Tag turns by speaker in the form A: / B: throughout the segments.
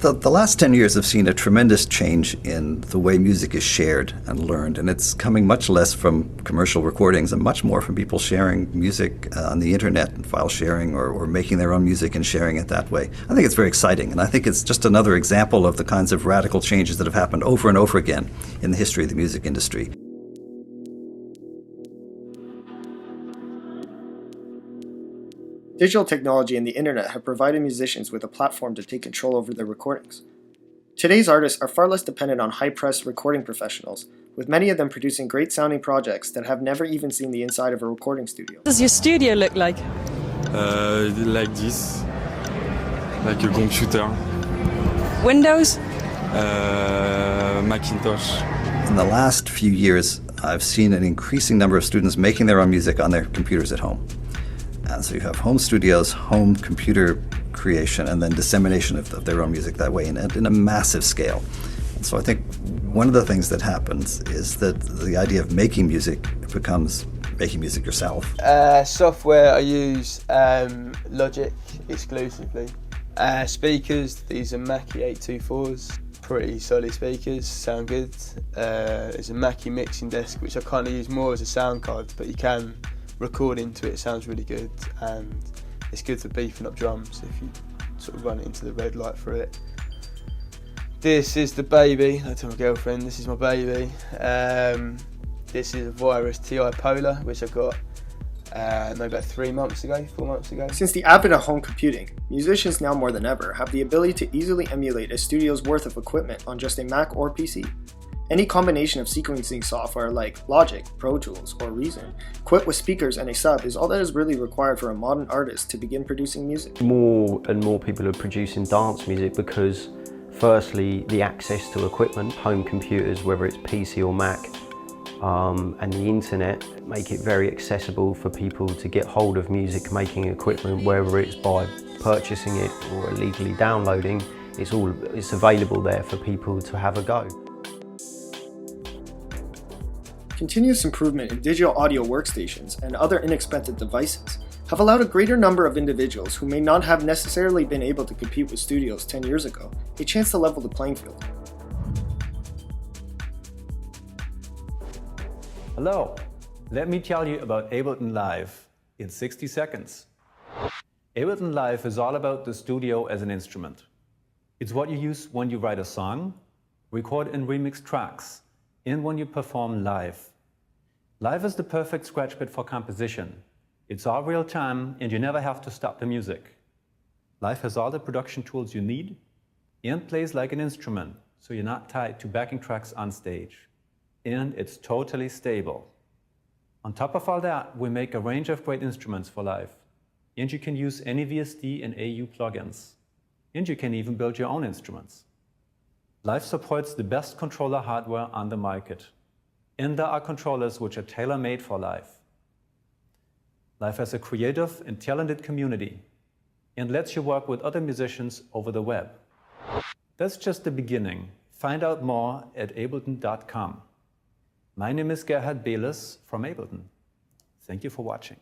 A: The last 10 years have seen a tremendous change in the way music is shared and learned, and it's coming much less from commercial recordings and much more from people sharing music on the internet and file sharing or making their own music and sharing it that way. I think it's very exciting, and I think it's just another example of the kinds of radical changes that have happened over and over again in the history of the music industry.
B: Digital technology and the internet have provided musicians with a platform to take control over their recordings. Today's artists are far less dependent on high-press recording professionals, with many of them producing great-sounding projects that have never even seen the inside of a recording studio.
C: What does your studio look like?
D: Like this, like a computer.
C: Windows?
D: Macintosh.
A: In the last few years, I've seen an increasing number of students making their own music on their computers at home. And so you have home studios, home computer creation, and then dissemination of their own music that way in a massive scale. And so I think one of the things that happens is that the idea of making music becomes making music yourself.
E: Software, I use Logic exclusively. Speakers, these are Mackie 824s. Pretty solid speakers, sound good. There's a Mackie mixing desk, which I kind of use more as a sound card, but you can record into it, sounds really good, and it's good for beefing up drums if you sort of run it into the red light for it. This is the baby. I told my girlfriend, this is my baby. This is a Virus TI Polar, which I got about 4 months ago.
B: Since the advent of home computing, musicians now more than ever have the ability to easily emulate a studio's worth of equipment on just a Mac or PC. Any combination of sequencing software like Logic, Pro Tools, or Reason, equipped with speakers and a sub, is all that is really required for a modern artist to begin producing music.
F: More and more people are producing dance music because, firstly, the access to equipment, home computers, whether it's PC or Mac, and the internet make it very accessible for people to get hold of music making equipment, whether it's by purchasing it or illegally downloading. It's available there for people to have a go.
B: Continuous improvement in digital audio workstations and other inexpensive devices have allowed a greater number of individuals who may not have necessarily been able to compete with studios 10 years ago a chance to level the playing field.
G: Hello, let me tell you about Ableton Live in 60 seconds. Ableton Live is all about the studio as an instrument. It's what you use when you write a song, record and remix tracks, and when you perform live. Live is the perfect scratch pad for composition. It's all real time and you never have to stop the music. Live has all the production tools you need and plays like an instrument, so you're not tied to backing tracks on stage. And it's totally stable. On top of all that, we make a range of great instruments for live. And you can use any VST and AU plugins. And you can even build your own instruments. Live supports the best controller hardware on the market. And there are controllers which are tailor-made for Live. Live has a creative and talented community and lets you work with other musicians over the web. That's just the beginning. Find out more at ableton.com. My name is Gerhard Beles from Ableton. Thank you for watching.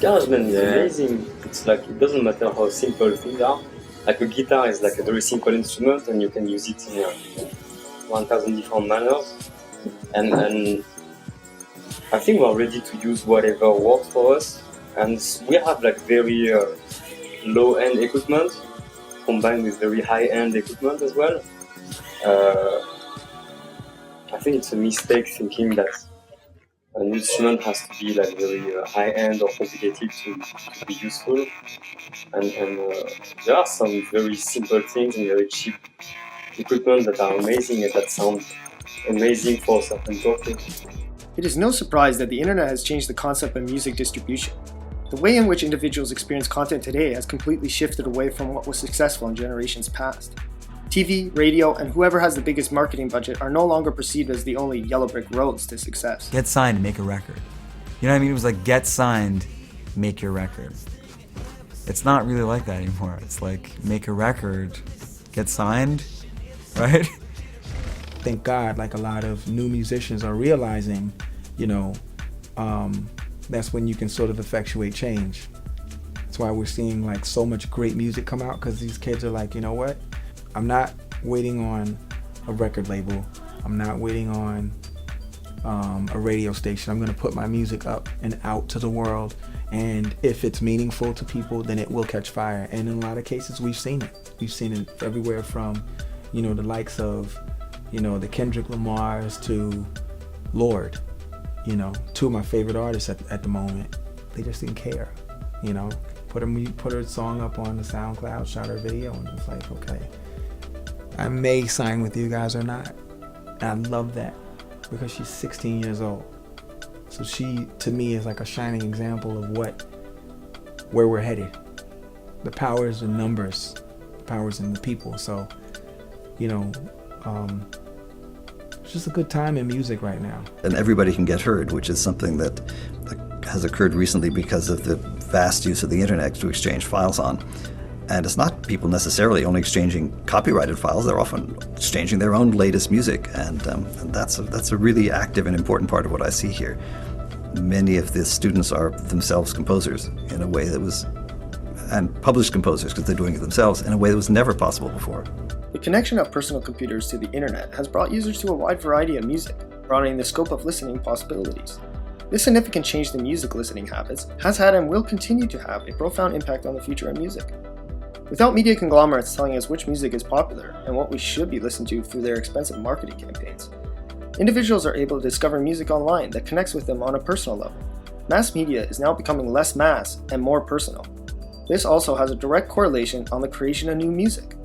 H: GarageBand is amazing. It's like, it doesn't matter how simple things are. Like a guitar is like a very simple instrument and you can use it in 1,000 different manners. And I think we're ready to use whatever works for us. And we have like very low-end equipment combined with very high-end equipment as well. I think it's a mistake thinking that an instrument has to be like very high-end or complicated to be useful, and there are some very simple things and very cheap equipment that are amazing and that sound amazing for certain purposes.
B: It is no surprise that the internet has changed the concept of music distribution. The way in which individuals experience content today has completely shifted away from what was successful in generations past. TV, radio, and whoever has the biggest marketing budget are no longer perceived as the only yellow brick roads to success.
I: Get signed, make a record. You know what I mean? It was like, get signed, make your record. It's not really like that anymore. It's like, make a record, get signed, right?
J: Thank God, like a lot of new musicians are realizing, you know, that's when you can sort of effectuate change. That's why we're seeing like so much great music come out, because these kids are like, you know what? I'm not waiting on a record label. I'm not waiting on a radio station. I'm gonna put my music up and out to the world. And if it's meaningful to people, then it will catch fire. And in a lot of cases, we've seen it. We've seen it everywhere from, you know, the likes of, you know, the Kendrick Lamars to Lord, you know, two of my favorite artists at the moment. They just didn't care, you know. Put her song up on the SoundCloud, shot her video, and it's like, okay, I may sign with you guys or not. And I love that, because she's 16 years old. So she, to me, is like a shining example of where we're headed. The power is in numbers, the power is in the people. So, you know, it's just a good time in music right now.
A: And everybody can get heard, which is something that has occurred recently because of the vast use of the internet to exchange files on. And it's not people necessarily only exchanging copyrighted files, they're often exchanging their own latest music, and that's a really active and important part of what I see here. Many of the students are themselves composers in a way that was, and published composers because they're doing it themselves, in a way that was never possible before.
B: The connection of personal computers to the internet has brought users to a wide variety of music, broadening the scope of listening possibilities. This significant change in music listening habits has had and will continue to have a profound impact on the future of music. Without media conglomerates telling us which music is popular and what we should be listening to through their expensive marketing campaigns, individuals are able to discover music online that connects with them on a personal level. Mass media is now becoming less mass and more personal. This also has a direct correlation on the creation of new music.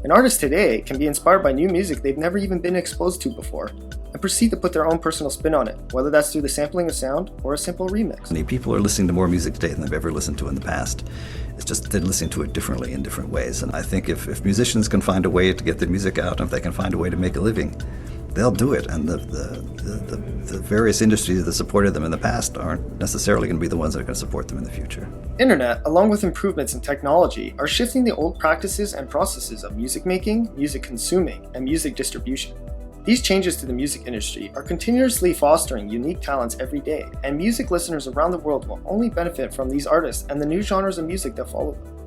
B: An artist today can be inspired by new music they've never even been exposed to before, and proceed to put their own personal spin on it, whether that's through the sampling of sound or a simple remix.
A: Many people are listening to more music today than they've ever listened to in the past. It's just they're listening to it differently in different ways. And I think if musicians can find a way to get their music out, and if they can find a way to make a living, they'll do it. And the various industries that supported them in the past aren't necessarily going to be the ones that are going to support them in the future.
B: Internet, along with improvements in technology, are shifting the old practices and processes of music making, music consuming, and music distribution. These changes to the music industry are continuously fostering unique talents every day, and music listeners around the world will only benefit from these artists and the new genres of music that follow them.